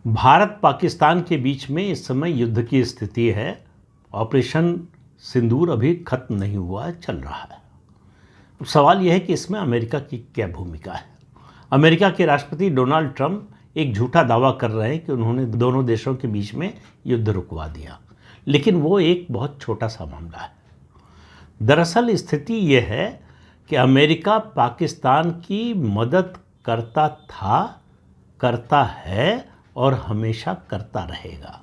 भारत पाकिस्तान के बीच में इस समय युद्ध की स्थिति है। ऑपरेशन सिंदूर अभी खत्म नहीं हुआ है, चल रहा है। सवाल यह है कि इसमें अमेरिका की क्या भूमिका है। अमेरिका के राष्ट्रपति डोनाल्ड ट्रंप एक झूठा दावा कर रहे हैं कि उन्होंने दोनों देशों के बीच में युद्ध रुकवा दिया, लेकिन वो एक बहुत छोटा सा मामला है। दरअसल स्थिति यह है कि अमेरिका पाकिस्तान की मदद करता था, करता है और हमेशा करता रहेगा।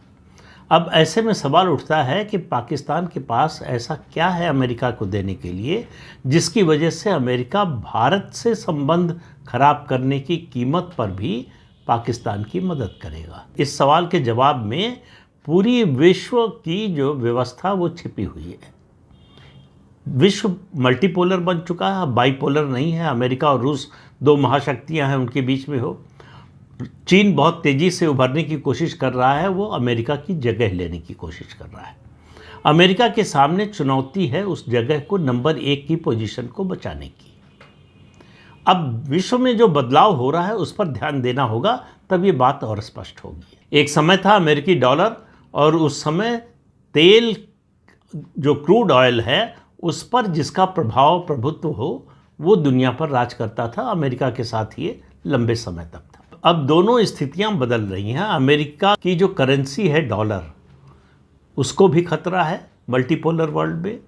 अब ऐसे में सवाल उठता है कि पाकिस्तान के पास ऐसा क्या है अमेरिका को देने के लिए जिसकी वजह से अमेरिका भारत से संबंध खराब करने की कीमत पर भी पाकिस्तान की मदद करेगा। इस सवाल के जवाब में पूरी विश्व की जो व्यवस्था वो छिपी हुई है। विश्व मल्टीपोलर बन चुका है, बाइपोलर नहीं है। अमेरिका और रूस दो महाशक्तियां हैं, उनके बीच में हो। चीन बहुत तेज़ी से उभरने की कोशिश कर रहा है, वो अमेरिका की जगह लेने की कोशिश कर रहा है। अमेरिका के सामने चुनौती है उस जगह को नंबर 1 की पोजीशन को बचाने की। अब विश्व में जो बदलाव हो रहा है उस पर ध्यान देना होगा, तब ये बात और स्पष्ट होगी। एक समय था अमेरिकी डॉलर, और उस समय तेल जो क्रूड ऑयल है उस पर जिसका प्रभाव प्रभुत्व हो वो दुनिया पर राज करता था। अमेरिका के साथ ये लंबे समय तक था। अब दोनों स्थितियां बदल रही हैं। अमेरिका की जो करेंसी है डॉलर, उसको भी खतरा है मल्टीपोलर वर्ल्ड में।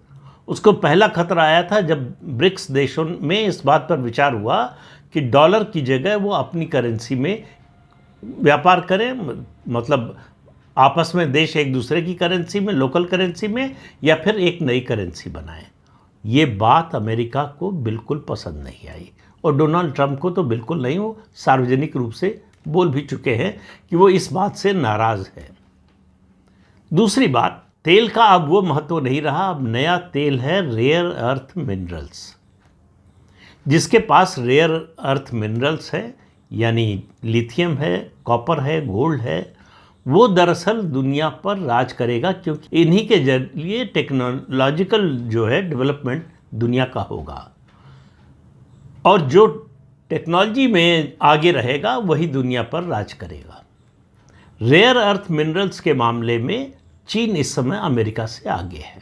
उसको पहला खतरा आया था जब ब्रिक्स देशों में इस बात पर विचार हुआ कि डॉलर की जगह वो अपनी करेंसी में व्यापार करें, मतलब आपस में देश एक दूसरे की करेंसी में, लोकल करेंसी में, या फिर एक नई करेंसी बनाएं। ये बात अमेरिका को बिल्कुल पसंद नहीं आई, और डोनाल्ड ट्रंप को तो बिल्कुल नहीं। वो सार्वजनिक रूप से बोल भी चुके हैं कि वो इस बात से नाराज़ है। दूसरी बात, तेल का अब वो महत्व नहीं रहा। अब नया तेल है रेयर अर्थ मिनरल्स। जिसके पास रेयर अर्थ मिनरल्स है, यानी लिथियम है, कॉपर है, गोल्ड है, वो दरअसल दुनिया पर राज करेगा, क्योंकि इन्हीं के जरिए टेक्नोलॉजिकल जो है डेवलपमेंट दुनिया का होगा, और जो टेक्नोलॉजी में आगे रहेगा वही दुनिया पर राज करेगा। रेयर अर्थ मिनरल्स के मामले में चीन इस समय अमेरिका से आगे है।